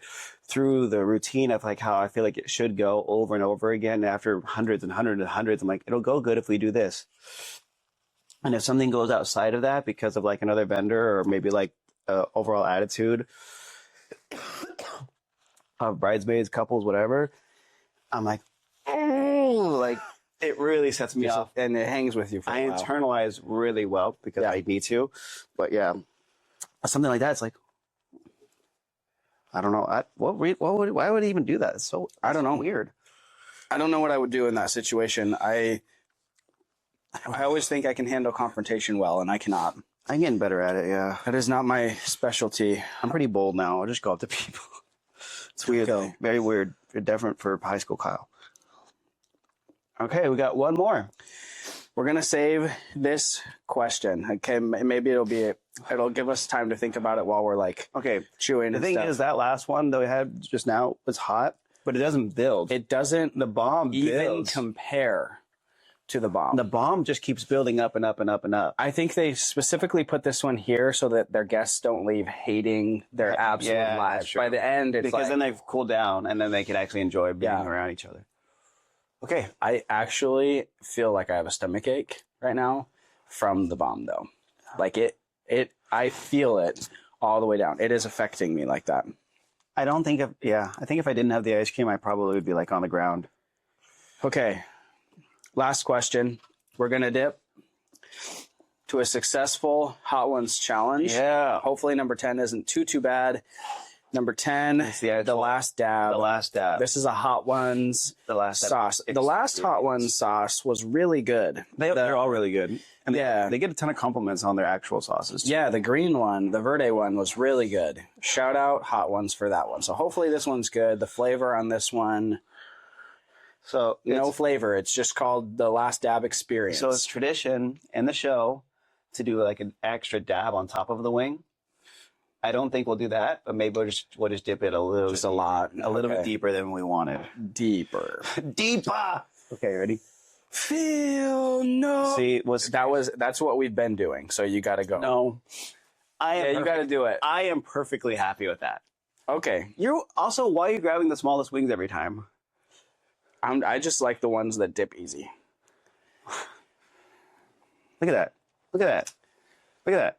through the routine of like how I feel like it should go over and over again. After hundreds and hundreds and hundreds, I'm like, it'll go good if we do this. And if something goes outside of that because of like another vendor or maybe like overall attitude of bridesmaids, couples, whatever, I'm like, oh, like it really sets me off. And it hangs with you for a while. Internalize really well because I need to. But yeah, something like that, it's like, I don't know. Why would he even do that? It's so, I don't know. Weird. I don't know what I would do in that situation. I always think I can handle confrontation well, and I cannot. I'm getting better at it, yeah. That is not my specialty. I'm pretty bold now. I'll just go up to people. It's weird, though. Very weird. Different for high school Kyle. Okay, we got one more. We're going to save this question. Okay, maybe it'll give us time to think about it while we're like chewing. The thing is, that last one that we had just now was hot, but it doesn't build. It doesn't. The bomb even builds. Compare to the bomb. The bomb just keeps building up and up and up and up. I think they specifically put this one here so that their guests don't leave hating their absolute lives. By the end, it's because then they've cooled down and then they can actually enjoy being around each other. Okay. I actually feel like I have a stomach ache right now from the bomb, though. Like I feel it all the way down. It is affecting me like that. I think if I didn't have the ice cream, I probably would be like on the ground. Okay. Last question. We're going to dip to a successful Hot Ones challenge. Yeah. Hopefully number 10 isn't too bad. Number 10, the last dab. The last dab. This is a Hot Ones sauce. The last Hot Ones sauce was really good. They're all really good. And they get a ton of compliments on their actual sauces. Yeah, the green one, the Verde one was really good. Shout out Hot Ones for that one. So hopefully this one's good. The flavor on this one, so no flavor. It's just called the Last Dab Experience. So it's tradition in the show to do like an extra dab on top of the wing. I don't think we'll do that, but maybe we'll just dip it a little, just a little bit deeper than we wanted. Deeper. Okay, ready? Feel no. See, that's what we've been doing. So you got to go. No, you got to do it. I am perfectly happy with that. Okay. Why are you grabbing the smallest wings every time? I just like the ones that dip easy. Look at that. Look at that. Look at that.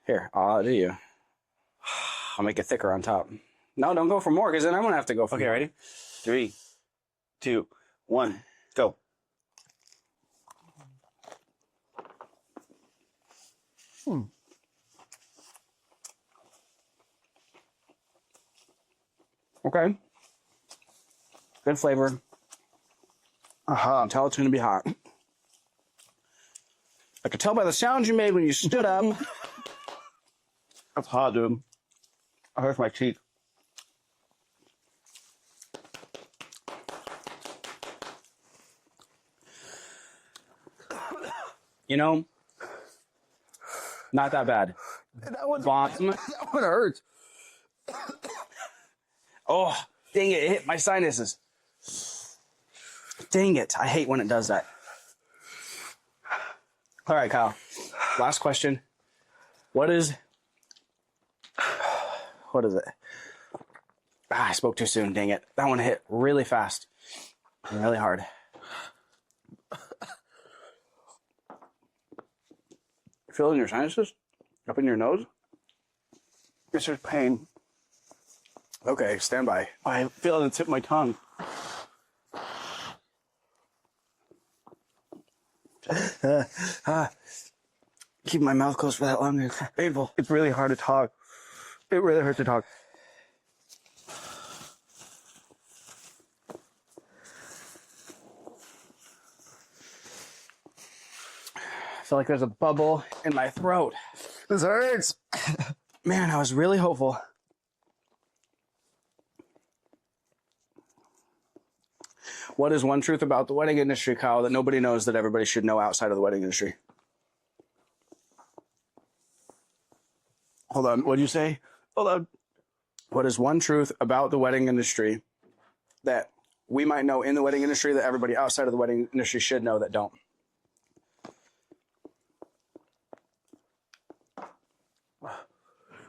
Here, I'll do you. I'll make it thicker on top. No, don't go for more, because then I'm going to have to go for more. Okay, ready? 3, 2, 1, go. Okay. Good flavor. I can tell it's going to be hot. I could tell by the sound you made when you stood up. That's hot, dude. I hurt my cheek. You know, not that bad. That one hurts. Oh, dang it. It hit my sinuses. Dang it. I hate when it does that. All right, Kyle. Last question. What is it? I spoke too soon. Dang it. That one hit really fast and really hard. Feel it in your sinuses? Up in your nose? It's just pain. Okay, stand by. I feel it on the tip of my tongue. Keep my mouth closed for that long. It's painful. It's really hard to talk. It really hurts to talk. I feel like there's a bubble in my throat. This hurts. Man, I was really hopeful. What is one truth about the wedding industry, Kyle, that nobody knows that everybody should know outside of the wedding industry? Hold on. What'd you say? Hold on. What is one truth about the wedding industry that we might know in the wedding industry that everybody outside of the wedding industry should know that don't?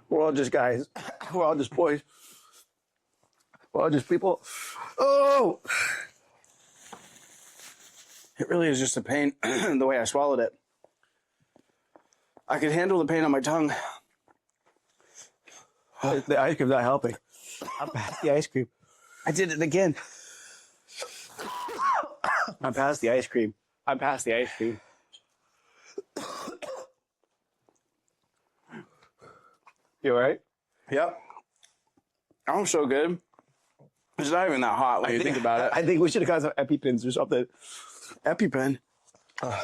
We're all just guys. We're all just boys. Well, just people. Oh, it really is just a pain the way I swallowed it. I could handle the pain on my tongue. The ice cream's not helping. I'm past the ice cream. I did it again. I'm past the ice cream. I'm past the ice cream. You all right? Yep. I'm so good. It's not even that hot when you think about it. I think we should have got some EpiPens or something. EpiPen. I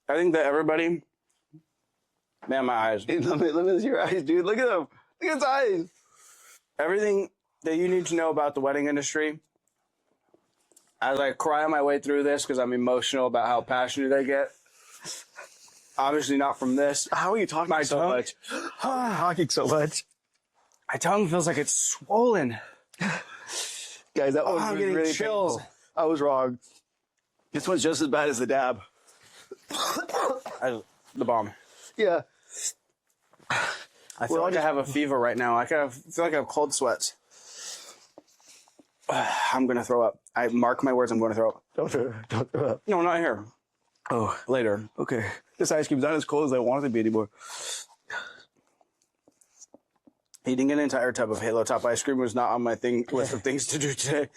think that everybody... Man, my eyes. Let me see your eyes, dude. Look at them. Look at his eyes. Everything that you need to know about the wedding industry, as I cry my way through this because I'm emotional about how passionate I get. Obviously not from this. How are you talking so much? Talking so much. My tongue feels like it's swollen. Guys, that one I'm was getting really chills. painful. I was wrong. This one's just as bad as the dab. The bomb. Yeah. I feel like I have a fever right now. I feel like I have cold sweats. I'm going to throw up. I mark my words, I'm going to throw up. Don't throw up. No, not here. Oh, Later. okay. This ice cream's not as cold as I want it to be anymore. Eating an entire tub of Halo Top ice cream was not on my list of things to do today.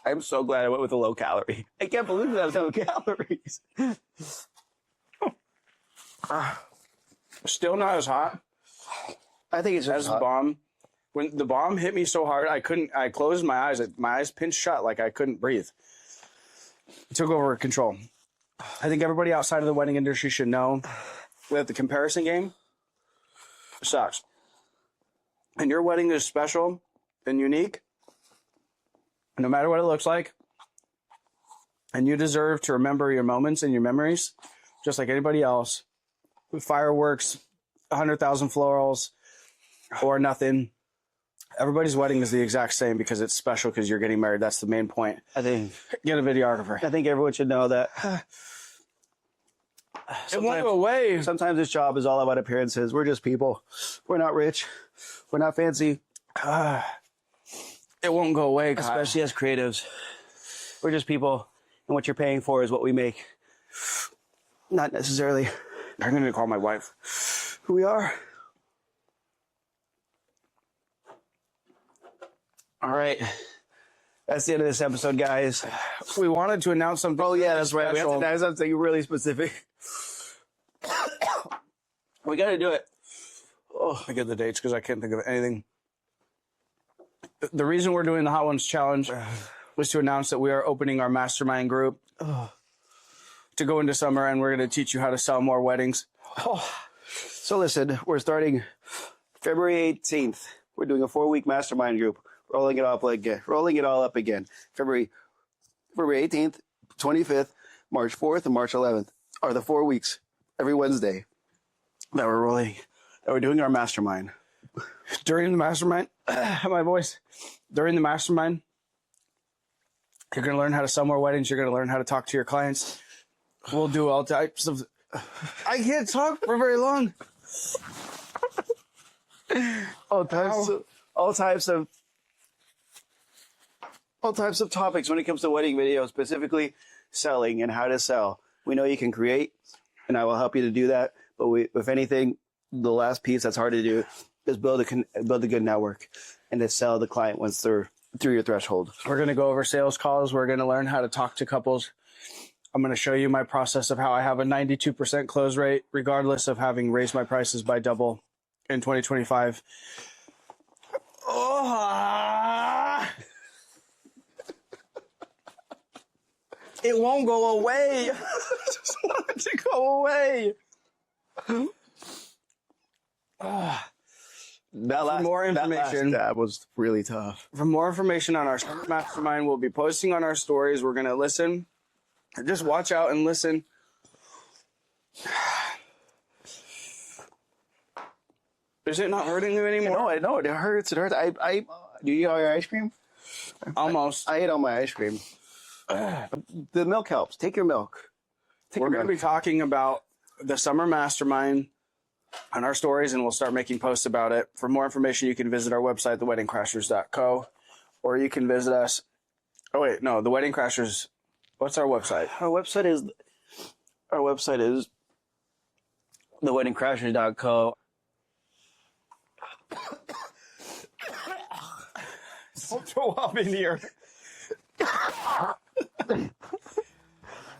I'm so glad I went with a low calorie. I can't believe that was low calories. Still not as hot I think it's as just the hot. bomb. When the bomb hit me so hard, I closed my eyes. My eyes pinched shut like I couldn't breathe. It took over control. I think everybody outside of the wedding industry should know that the comparison game sucks. And your wedding is special and unique, no matter what it looks like. And you deserve to remember your moments and your memories, just like anybody else. With fireworks, 100,000 florals, or nothing. Everybody's wedding is the exact same because it's special because you're getting married. That's the main point. I think Get a videographer. everyone should know that. It won't go away. Sometimes this job is all about appearances. We're just people. We're not rich. We're not fancy. It won't go away, Kyle. Especially as creatives. We're just people, and what you're paying for is what we make. Not necessarily I'm going to call my wife. who we are. All right. That's the end of this episode, guys. We wanted to announce something. Oh, yeah, that's right. We have to special. announce something really specific. We got to do it. Oh, I get the dates because I can't think of anything. The reason we're doing the Hot Ones Challenge was to announce that we are opening our Mastermind group to go into summer, and we're going to teach you how to sell more weddings. So listen, we're starting February 18th. We're doing a 4-week Mastermind group. Rolling it all up again. February 18th, 25th, March 4th, and March 11th are the 4 weeks every Wednesday that we're doing our Mastermind. During the Mastermind, my voice, during the Mastermind, you're going to learn how to sell more weddings. You're going to learn how to talk to your clients. We'll do all types of... I can't talk for very long. All types of topics when it comes to wedding videos, specifically selling and how to sell. We know you can create, and I will help you to do that. But if anything, the last piece that's hard to do is build a good network and to sell the client once they're through your threshold. We're going to go over sales calls. We're going to learn how to talk to couples. I'm going to show you my process of how I have a 92% close rate, regardless of having raised my prices by double in 2025. It won't go away. I just want it to go away. That was really tough. For more information on our Summer Mastermind, we'll be posting on our stories. We're going to listen. Just watch out and listen. Is it not hurting you anymore? No, I know. It hurts. It hurts. Do you eat all your ice cream? Almost. I ate all my ice cream. The milk helps. Take your milk. We're going to be talking about the Summer Mastermind, on our stories, and we'll start making posts about it. For more information, you can visit our website, theweddingcrashers.co, or you can visit us. Oh wait, no, The Wedding Crashers. What's our website? Our website is theweddingcrashers.co. Don't throw up in here.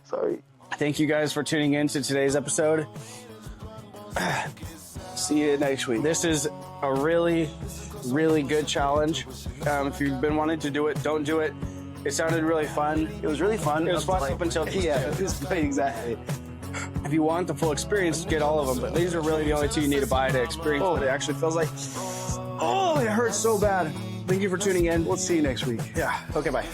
Sorry. Thank you guys for tuning in to today's episode. See you next week. This is a really, really good challenge. If you've been wanting to do it, don't do it. It sounded really fun. It was really fun. It was fun up until yeah, it was exactly. If you want the full experience, get all of them. But these are really the only two you need to buy to experience what it actually feels like. Oh, it hurts so bad. Thank you for tuning in. We'll see you next week. Yeah. Okay, bye.